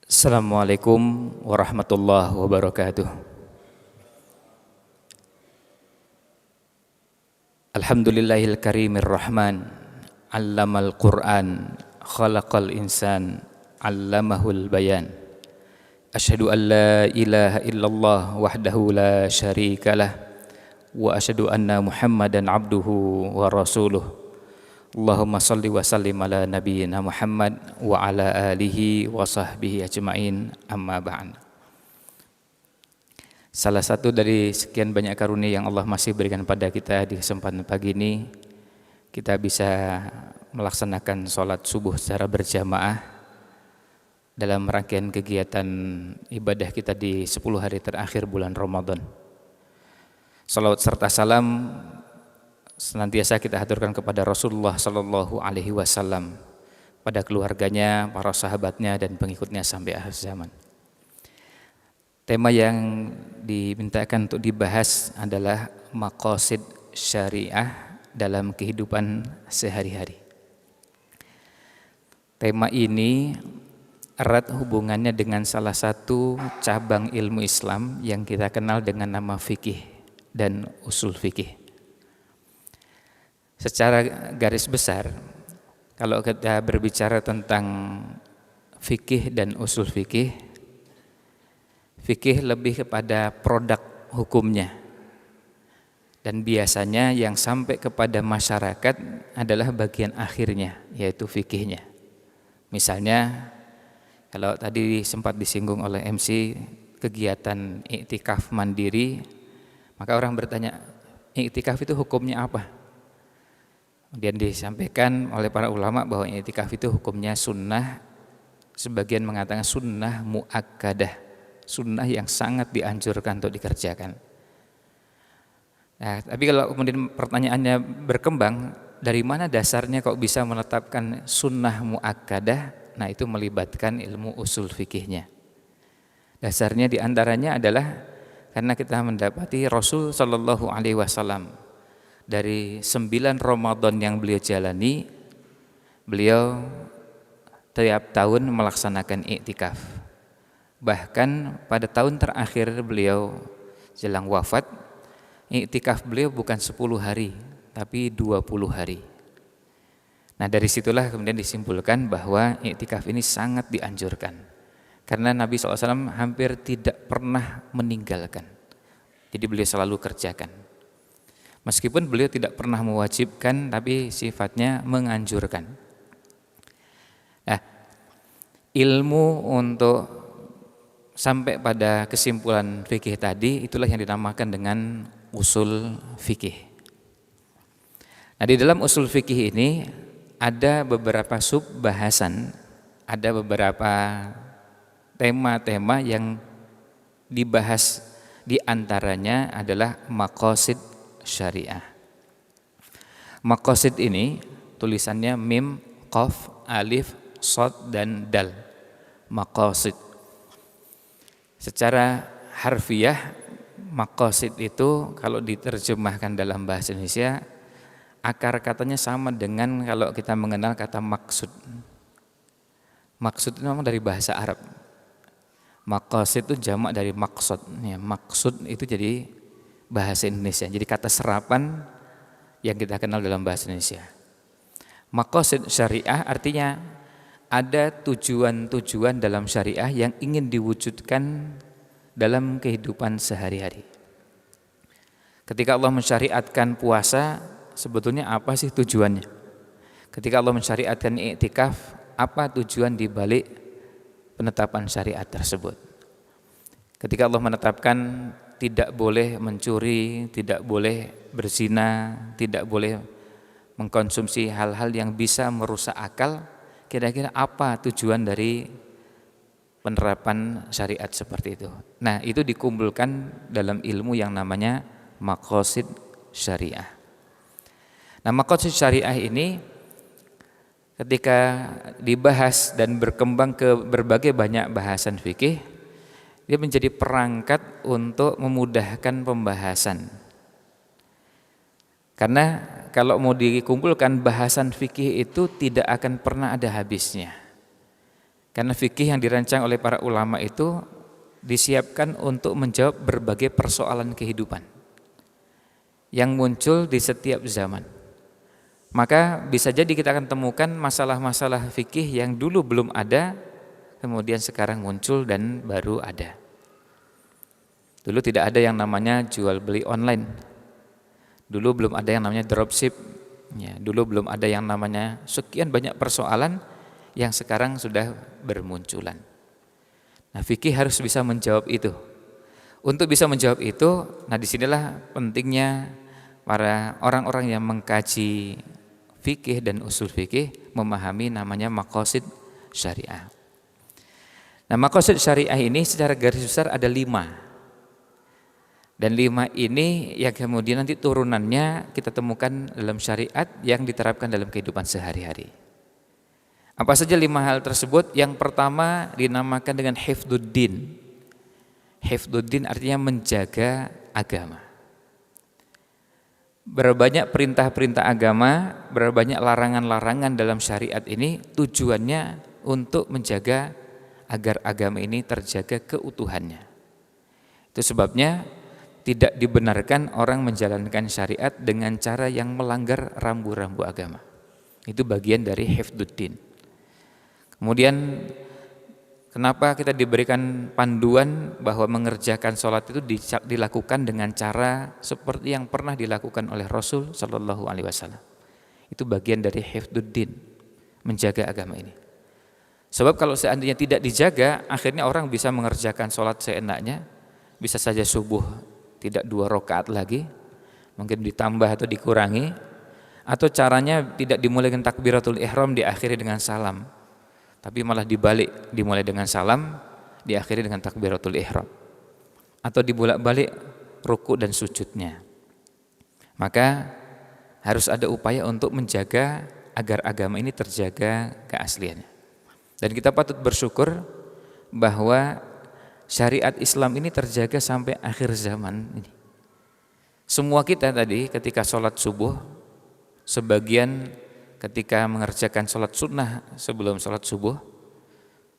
Assalamualaikum warahmatullahi wabarakatuh. Alhamdulillahil karimir rahman, allamal Qur'an, khalaqal insan, allamahul bayan. Asyhadu an la ilaha illallah wahdahu la syarikalah wa asyhadu anna Muhammadan abduhu wa rasuluh. Allahumma salli wa sallim ala nabiyyina Muhammad wa ala alihi wa sahbihi ajma'in, amma ba'd. Salah satu dari sekian banyak karunia yang Allah masih berikan pada kita di kesempatan pagi ini, kita bisa melaksanakan sholat subuh secara berjamaah dalam rangkaian kegiatan ibadah kita di 10 hari terakhir bulan Ramadan. Salawat serta salam senantiasa kita haturkan kepada Rasulullah Sallallahu Alaihi Wasallam, pada keluarganya, para sahabatnya, dan pengikutnya sampai akhir zaman. Tema yang dimintakan untuk dibahas adalah maqasid syariah dalam kehidupan sehari-hari. Tema ini erat hubungannya dengan salah satu cabang ilmu Islam yang kita kenal dengan nama fikih dan usul fikih. Secara garis besar, kalau kita berbicara tentang fikih dan usul fikih, fikih lebih kepada produk hukumnya, dan biasanya yang sampai kepada masyarakat adalah bagian akhirnya, yaitu fikihnya. Misalnya, kalau tadi sempat disinggung oleh MC, kegiatan iktikaf mandiri, maka orang bertanya, iktikaf itu hukumnya apa? Kemudian disampaikan oleh para ulama bahwa i'tikaf itu hukumnya sunnah, sebagian mengatakan sunnah muakkadah, sunnah yang sangat dianjurkan untuk dikerjakan. Nah, tapi kalau kemudian pertanyaannya berkembang, dari mana dasarnya kok bisa menetapkan sunnah muakkadah? Nah, itu melibatkan ilmu usul fikihnya. Dasarnya diantaranya adalah karena kita mendapati Rasul Shallallahu Alaihi Wasallam dari 9 Ramadan yang beliau jalani, beliau tiap tahun melaksanakan iktikaf. Bahkan pada tahun terakhir beliau jelang wafat, iktikaf beliau bukan 10 hari, tapi 20 hari. Nah, dari situlah kemudian disimpulkan bahwa iktikaf ini sangat dianjurkan, karena Nabi SAW hampir tidak pernah meninggalkan. Jadi beliau selalu kerjakan. Meskipun beliau tidak pernah mewajibkan, tapi sifatnya menganjurkan. Nah, ilmu untuk sampai pada kesimpulan fikih tadi, itulah yang dinamakan dengan usul fikih. Nah, di dalam usul fikih ini ada beberapa sub bahasan, ada beberapa tema-tema yang dibahas, di antaranya adalah maqasid syariah. Maqasid ini tulisannya mim, qaf, alif, shad, dan dal. Maqasid. Secara harfiah, maqasid itu kalau diterjemahkan dalam bahasa Indonesia, akar katanya sama dengan kalau kita mengenal kata maksud. Maksud itu memang dari bahasa Arab. Maqasid itu jamak dari maksud. Ya, maksud itu jadi bahasa Indonesia, jadi kata serapan yang kita kenal dalam bahasa Indonesia. Maqasid syariah artinya ada tujuan-tujuan dalam syariah yang ingin diwujudkan dalam kehidupan sehari-hari. Ketika Allah mensyariatkan puasa, sebetulnya apa sih tujuannya? Ketika Allah mensyariatkan iktikaf, apa tujuan dibalik penetapan syariat tersebut? Ketika Allah menetapkan tidak boleh mencuri, tidak boleh berzina, tidak boleh mengkonsumsi hal-hal yang bisa merusak akal, kira-kira apa tujuan dari penerapan syariat seperti itu? Nah, itu dikumpulkan dalam ilmu yang namanya maqasid syariah. Nah, maqasid syariah ini ketika dibahas dan berkembang ke berbagai banyak bahasan fikih, dia menjadi perangkat untuk memudahkan pembahasan. Karena kalau mau dikumpulkan bahasan fikih itu tidak akan pernah ada habisnya. Karena fikih yang dirancang oleh para ulama itu disiapkan untuk menjawab berbagai persoalan kehidupan yang muncul di setiap zaman. Maka bisa jadi kita akan temukan masalah-masalah fikih yang dulu belum ada, kemudian sekarang muncul dan baru ada. Dulu tidak ada yang namanya jual beli online. Dulu belum ada yang namanya dropship. Ya, dulu belum ada yang namanya sekian banyak persoalan yang sekarang sudah bermunculan. Nah, fikih harus bisa menjawab itu. Untuk bisa menjawab itu, nah disinilah pentingnya para orang-orang yang mengkaji fikih dan usul fikih memahami namanya maqasid syariah. Nah, maqasid syariah ini secara garis besar ada 5. Dan 5 ini yang kemudian nanti turunannya kita temukan dalam syariat yang diterapkan dalam kehidupan sehari-hari. Apa saja 5 hal tersebut? Yang pertama dinamakan dengan hifdzuddin. Hifdzuddin artinya menjaga agama. Berapa banyak perintah-perintah agama, berapa banyak larangan-larangan dalam syariat ini tujuannya untuk menjaga agar agama ini terjaga keutuhannya. Itu sebabnya tidak dibenarkan orang menjalankan syariat dengan cara yang melanggar rambu-rambu agama. Itu bagian dari hifdzuddin. Kemudian kenapa kita diberikan panduan bahwa mengerjakan sholat itu dilakukan dengan cara seperti yang pernah dilakukan oleh Rasul Shallallahu Alaihi Wasallam. Itu bagian dari hifdzuddin, menjaga agama ini. Sebab kalau seandainya tidak dijaga, akhirnya orang bisa mengerjakan sholat seenaknya, bisa saja subuh tidak 2 rakaat lagi, mungkin ditambah atau dikurangi, atau caranya tidak dimulai dengan takbiratul ihram diakhiri dengan salam, tapi malah dibalik, dimulai dengan salam diakhiri dengan takbiratul ihram, atau dibolak-balik ruku dan sujudnya. Maka harus ada upaya untuk menjaga agar agama ini terjaga keasliannya. Dan kita patut bersyukur bahwa syariat Islam ini terjaga sampai akhir zaman ini. Semua kita tadi ketika sholat subuh, sebagian ketika mengerjakan sholat sunnah sebelum sholat subuh,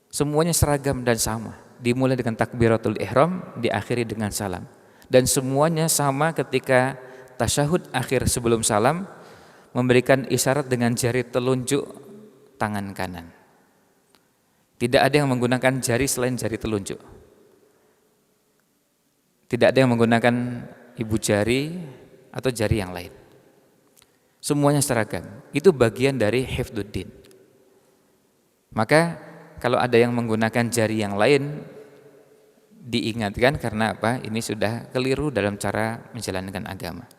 semuanya seragam dan sama. Dimulai dengan takbiratul ihram, diakhiri dengan salam. Dan semuanya sama ketika tasyahud akhir sebelum salam, memberikan isyarat dengan jari telunjuk tangan kanan. Tidak ada yang menggunakan jari selain jari telunjuk. Tidak ada yang menggunakan ibu jari atau jari yang lain. Semuanya seragam. Itu bagian dari hifdzuddin. Maka kalau ada yang menggunakan jari yang lain, diingatkan karena apa? Ini sudah keliru dalam cara menjalankan agama.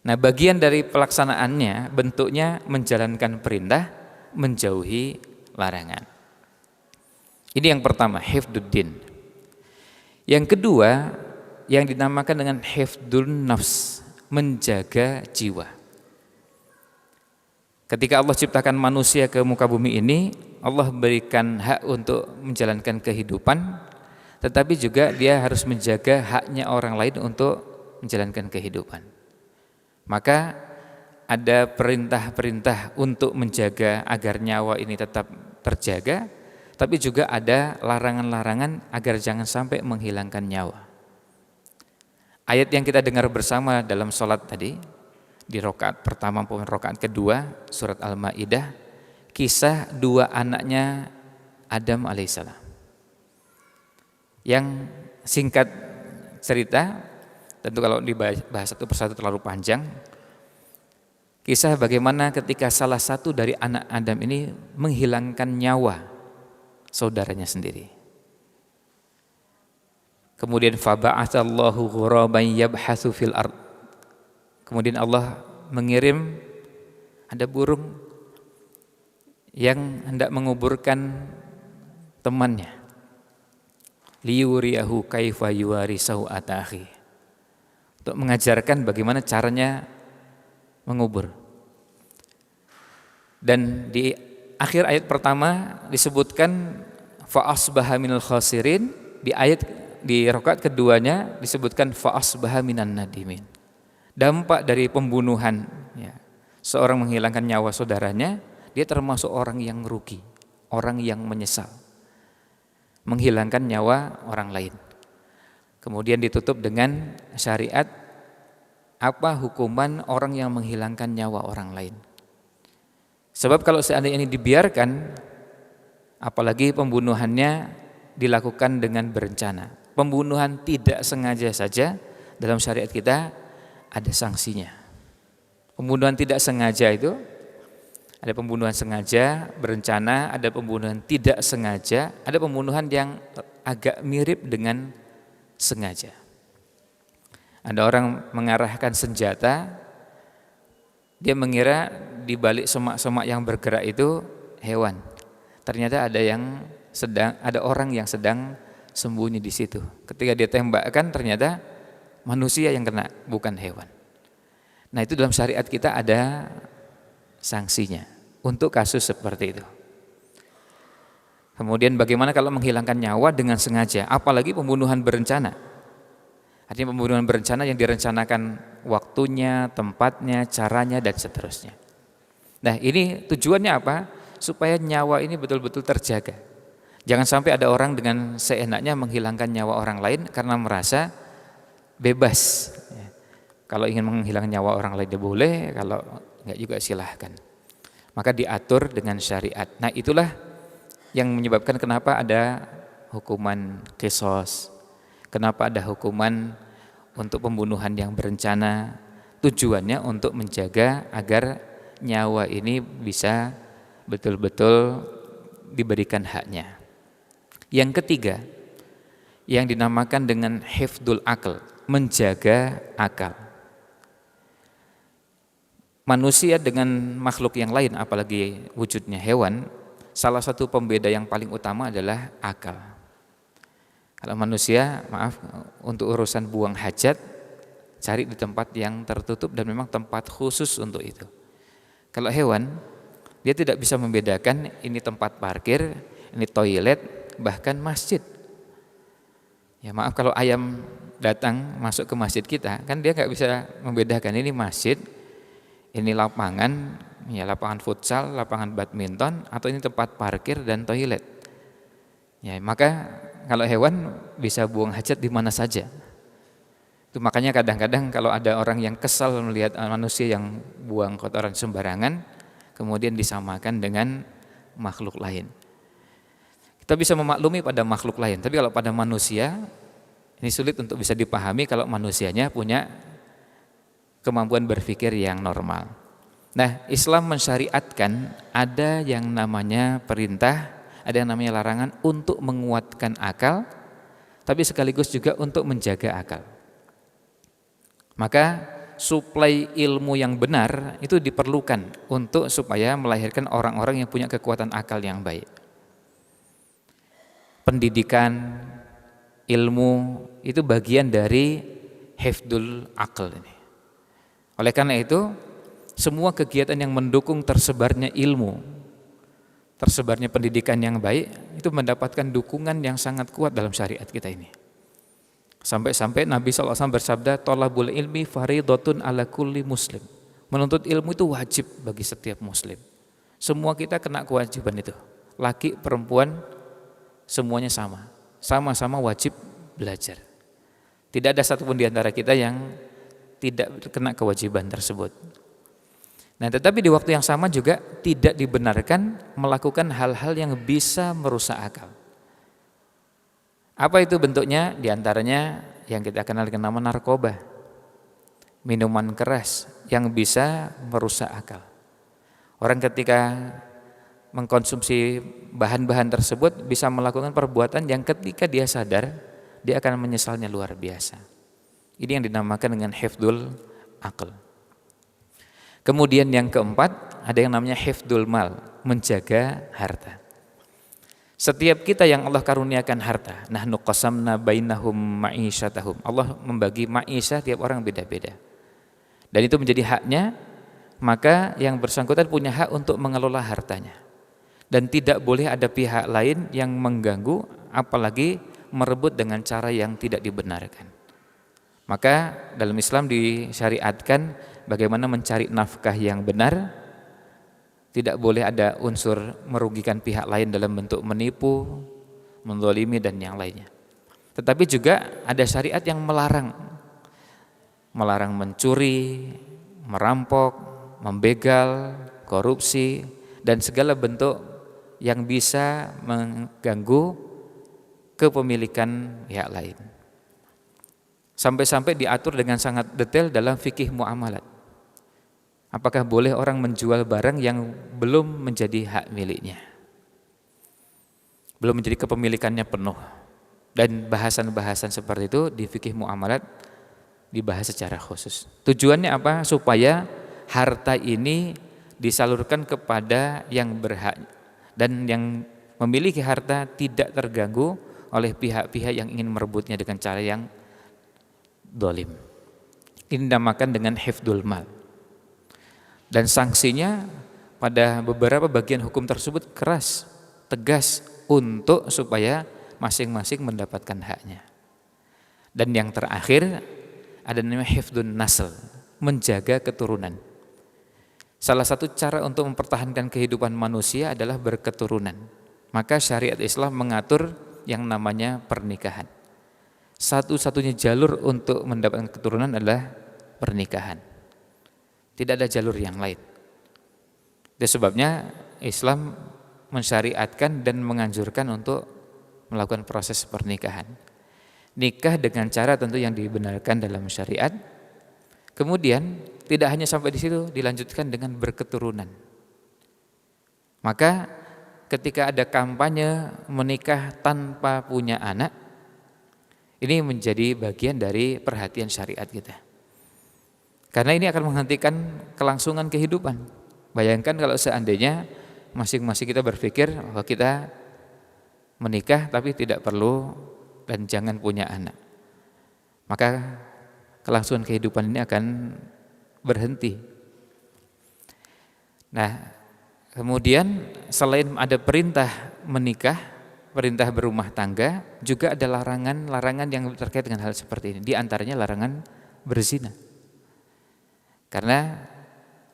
Nah, bagian dari pelaksanaannya bentuknya menjalankan perintah, menjauhi larangan. Ini yang pertama, hifdzuddin. Yang kedua yang dinamakan dengan hifdzun nafs, menjaga jiwa. Ketika Allah ciptakan manusia ke muka bumi ini, Allah berikan hak untuk menjalankan kehidupan, tetapi juga dia harus menjaga haknya orang lain untuk menjalankan kehidupan. Maka ada perintah-perintah untuk menjaga agar nyawa ini tetap terjaga, tapi juga ada larangan-larangan agar jangan sampai menghilangkan nyawa. Ayat yang kita dengar bersama dalam sholat tadi, di rakaat pertama maupun rakaat kedua, surat Al-Maidah, kisah 2 anaknya Adam alaihissalam. Yang singkat cerita, tentu kalau dibahas satu persatu terlalu panjang, kisah bagaimana ketika salah satu dari anak Adam ini menghilangkan nyawa saudaranya sendiri. Kemudian faba'atsallahu ghuraban yabhatsu fil ard. Kemudian Allah mengirim ada burung yang hendak menguburkan temannya. Liyuriyahu kaifa yuwari sau'ata akhi. Untuk mengajarkan bagaimana caranya mengubur. Dan di akhir ayat pertama disebutkan fa'asbaha minal khasirin, di rakaat keduanya disebutkan fa'asbaha minan nadimin. Dampak dari pembunuhan, ya, seorang menghilangkan nyawa saudaranya, dia termasuk orang yang rugi. orang yang menyesal, menghilangkan nyawa orang lain. Kemudian ditutup dengan syariat, apa hukuman orang yang menghilangkan nyawa orang lain. Sebab kalau seandainya ini dibiarkan, apalagi pembunuhannya dilakukan dengan berencana, pembunuhan tidak sengaja saja, dalam syariat kita ada sanksinya. Pembunuhan tidak sengaja itu ada pembunuhan sengaja, berencana, ada pembunuhan tidak sengaja, ada pembunuhan yang agak mirip dengan sengaja. Ada orang mengarahkan senjata, dia mengira di balik semak-semak yang bergerak itu hewan. Ternyata ada orang yang sedang sembunyi di situ. Ketika dia tembakkan, ternyata manusia yang kena, bukan hewan. Nah, itu dalam syariat kita ada sanksinya untuk kasus seperti itu. Kemudian bagaimana kalau menghilangkan nyawa dengan sengaja, apalagi pembunuhan berencana. Artinya pembunuhan berencana yang direncanakan waktunya, tempatnya, caranya, dan seterusnya. Nah, ini tujuannya apa? Supaya nyawa ini betul-betul terjaga. Jangan sampai ada orang dengan seenaknya menghilangkan nyawa orang lain karena merasa bebas. Kalau ingin menghilangkan nyawa orang lain dia boleh, kalau enggak juga silahkan. Maka diatur dengan syariat. Nah, itulah yang menyebabkan kenapa ada hukuman qisas, kenapa ada hukuman untuk pembunuhan yang berencana. Tujuannya untuk menjaga agar nyawa ini bisa betul-betul diberikan haknya. Yang ketiga, yang dinamakan dengan hifdzul aql, menjaga akal. Manusia dengan makhluk yang lain, apalagi wujudnya hewan, salah satu pembeda yang paling utama adalah akal. Kalau manusia, untuk urusan buang hajat, cari di tempat yang tertutup dan memang tempat khusus untuk itu. Kalau hewan, dia tidak bisa membedakan ini tempat parkir, ini toilet, bahkan masjid. Ya kalau ayam datang masuk ke masjid kita, kan dia nggak bisa membedakan ini masjid, ini lapangan, ya lapangan futsal, lapangan badminton, atau ini tempat parkir dan toilet. Ya, maka kalau hewan bisa buang hajat di mana saja. Itu makanya kadang-kadang kalau ada orang yang kesal melihat manusia yang buang kotoran sembarangan, kemudian disamakan dengan makhluk lain. Kita bisa memaklumi pada makhluk lain, tapi kalau pada manusia ini sulit untuk bisa dipahami kalau manusianya punya kemampuan berpikir yang normal. Nah, Islam mensyariatkan ada yang namanya perintah, ada yang namanya larangan untuk menguatkan akal, tapi sekaligus juga untuk menjaga akal. Maka suplai ilmu yang benar itu diperlukan untuk supaya melahirkan orang-orang yang punya kekuatan akal yang baik. Pendidikan, ilmu itu bagian dari hifdzul aql ini. Oleh karena itu, semua kegiatan yang mendukung tersebarnya ilmu, tersebarnya pendidikan yang baik, itu mendapatkan dukungan yang sangat kuat dalam syariat kita ini. Sampai-sampai Nabi SAW bersabda, thalabul ilmi faridatun ala kulli muslim. Menuntut ilmu itu wajib bagi setiap muslim. Semua kita kena kewajiban itu. Laki, perempuan, semuanya sama. Sama-sama wajib belajar. Tidak ada satupun di antara kita yang tidak kena kewajiban tersebut. Nah, tetapi di waktu yang sama juga tidak dibenarkan melakukan hal-hal yang bisa merusak akal. Apa itu bentuknya? Di antaranya yang kita kenal dengan nama narkoba, minuman keras yang bisa merusak akal. Orang ketika mengkonsumsi bahan-bahan tersebut bisa melakukan perbuatan yang ketika dia sadar, dia akan menyesalnya luar biasa. Ini yang dinamakan dengan hifdzul aql. Kemudian yang keempat, ada yang namanya hifdzul mal, menjaga harta. Setiap kita yang Allah karuniakan harta, nahnu qasamna bainahum ma'isyatahum. Allah membagi ma'isyah tiap orang beda-beda. Dan itu menjadi haknya, maka yang bersangkutan punya hak untuk mengelola hartanya. Dan tidak boleh ada pihak lain yang mengganggu, apalagi merebut dengan cara yang tidak dibenarkan. Maka dalam Islam disyariatkan bagaimana mencari nafkah yang benar, tidak boleh ada unsur merugikan pihak lain dalam bentuk menipu, menzalimi dan yang lainnya. Tetapi juga ada syariat yang melarang mencuri, merampok, membegal, korupsi dan segala bentuk yang bisa mengganggu kepemilikan pihak lain. Sampai-sampai diatur dengan sangat detail dalam fikih muamalat. Apakah boleh orang menjual barang yang belum menjadi hak miliknya, belum menjadi kepemilikannya penuh. Dan bahasan-bahasan seperti itu di fikih muamalat dibahas secara khusus. Tujuannya apa? Supaya harta ini disalurkan kepada yang berhak dan yang memiliki harta tidak terganggu oleh pihak-pihak yang ingin merebutnya dengan cara yang zalim. Ini dinamakan dengan hifdzul mal. Dan sanksinya pada beberapa bagian hukum tersebut keras, tegas untuk supaya masing-masing mendapatkan haknya. Dan yang terakhir ada namanya hifdzun nasl, menjaga keturunan. Salah satu cara untuk mempertahankan kehidupan manusia adalah berketurunan. Maka syariat Islam mengatur yang namanya pernikahan. Satu-satunya jalur untuk mendapatkan keturunan adalah pernikahan. Tidak ada jalur yang lain. Itu sebabnya Islam mensyariatkan dan menganjurkan untuk melakukan proses pernikahan. Nikah dengan cara tentu yang dibenarkan dalam syariat. Kemudian tidak hanya sampai di situ, dilanjutkan dengan berketurunan. Maka ketika ada kampanye menikah tanpa punya anak, ini menjadi bagian dari perhatian syariat kita. Karena ini akan menghentikan kelangsungan kehidupan. Bayangkan kalau seandainya masing-masing kita berpikir bahwa kita menikah tapi tidak perlu dan jangan punya anak, maka kelangsungan kehidupan ini akan berhenti. Nah, kemudian selain ada perintah menikah, perintah berumah tangga, juga ada larangan-larangan yang terkait dengan hal seperti ini. Di antaranya larangan berzina. Karena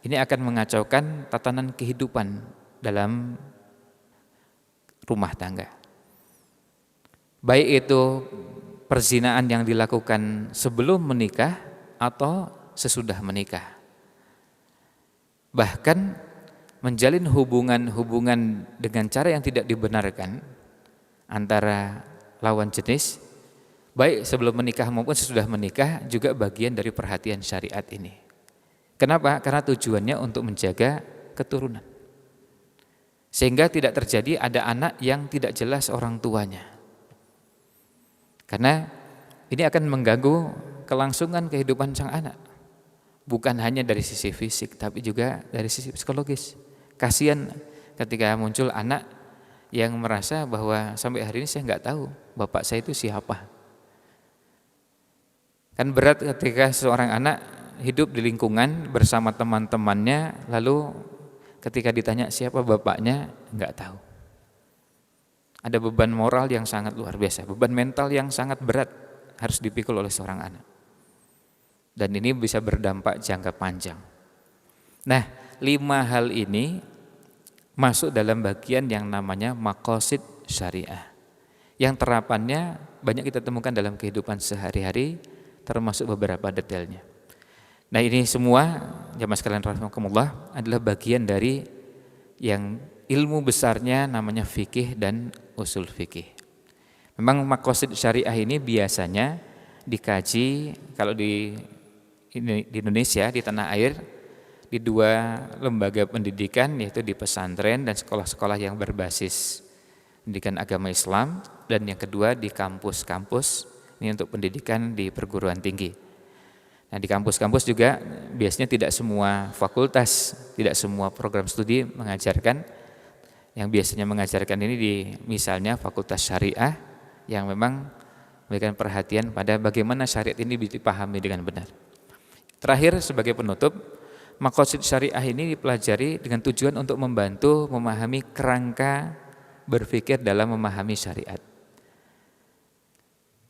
ini akan mengacaukan tatanan kehidupan dalam rumah tangga. Baik itu perzinaan yang dilakukan sebelum menikah atau sesudah menikah. Bahkan menjalin hubungan dengan cara yang tidak dibenarkan antara lawan jenis, baik sebelum menikah maupun sesudah menikah, juga bagian dari perhatian syariat ini. Kenapa? Karena tujuannya untuk menjaga keturunan. Sehingga tidak terjadi ada anak yang tidak jelas orang tuanya. Karena ini akan mengganggu kelangsungan kehidupan sang anak. Bukan hanya dari sisi fisik, tapi juga dari sisi psikologis. Kasihan ketika muncul anak yang merasa bahwa sampai hari ini saya nggak tahu bapak saya itu siapa. Kan berat ketika seorang anak hidup di lingkungan bersama teman-temannya, lalu ketika ditanya siapa bapaknya, nggak tahu. Ada beban moral yang sangat luar biasa, beban mental yang sangat berat harus dipikul oleh seorang anak. Dan ini bisa berdampak jangka panjang. Nah, 5 hal ini masuk dalam bagian yang namanya maqasid syariah, yang terapannya banyak kita temukan dalam kehidupan sehari-hari, termasuk beberapa detailnya. Nah, ini semua jamaah sekalian rahimakumullah adalah bagian dari yang ilmu besarnya namanya fikih dan usul fikih. Memang maqasid syariah ini biasanya dikaji kalau di Indonesia, di tanah air, di 2 lembaga pendidikan, yaitu di pesantren dan sekolah-sekolah yang berbasis pendidikan agama Islam, dan yang kedua di kampus-kampus, ini untuk pendidikan di perguruan tinggi. Nah, di kampus-kampus juga biasanya tidak semua fakultas, tidak semua program studi mengajarkan. Yang biasanya mengajarkan ini di misalnya fakultas syariah yang memang memberikan perhatian pada bagaimana syariat ini dipahami dengan benar. Terakhir sebagai penutup, maqasid syariah ini dipelajari dengan tujuan untuk membantu memahami kerangka berpikir dalam memahami syariat.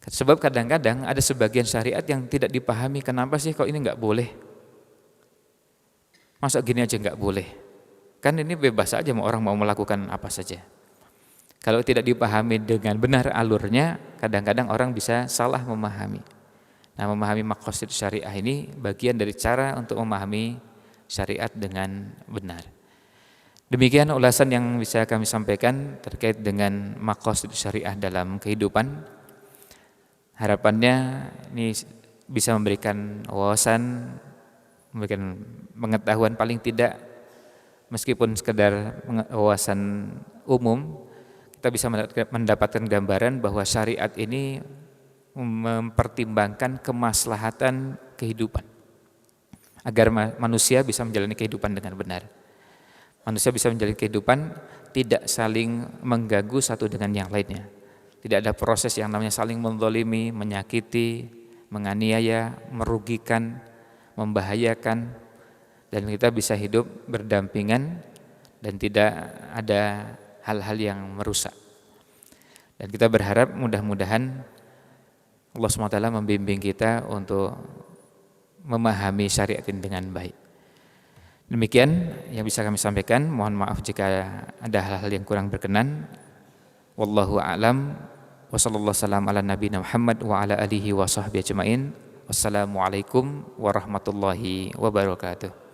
Sebab kadang-kadang ada sebagian syariat yang tidak dipahami, kenapa sih kok ini nggak boleh? Masa gini aja nggak boleh? Kan ini bebas saja orang mau melakukan apa saja. Kalau tidak dipahami dengan benar alurnya, kadang-kadang orang bisa salah memahami. Nah, memahami maqasid syariah ini bagian dari cara untuk memahami syariat dengan benar. Demikian ulasan yang bisa kami sampaikan terkait dengan maqasid syariah dalam kehidupan. Harapannya ini bisa memberikan wawasan, memberikan pengetahuan paling tidak, meskipun sekedar wawasan umum, kita bisa mendapatkan gambaran bahwa syariat ini mempertimbangkan kemaslahatan kehidupan agar manusia bisa menjalani kehidupan dengan benar. Manusia bisa menjalani kehidupan tidak saling mengganggu satu dengan yang lainnya. Tidak ada proses yang namanya saling menzalimi, menyakiti, menganiaya, merugikan, membahayakan, dan kita bisa hidup berdampingan dan tidak ada hal-hal yang merusak. Dan kita berharap mudah-mudahan Allah SWT membimbing kita untuk memahami syariat ini dengan baik. Demikian yang bisa kami sampaikan. Mohon maaf jika ada hal-hal yang kurang berkenan. Wallahu a'lam. Wa sallallahu salam ala nabiyina Muhammad wa ala alihi wa sahbihi ajma'in. Wassalamualaikum warahmatullahi wabarakatuh.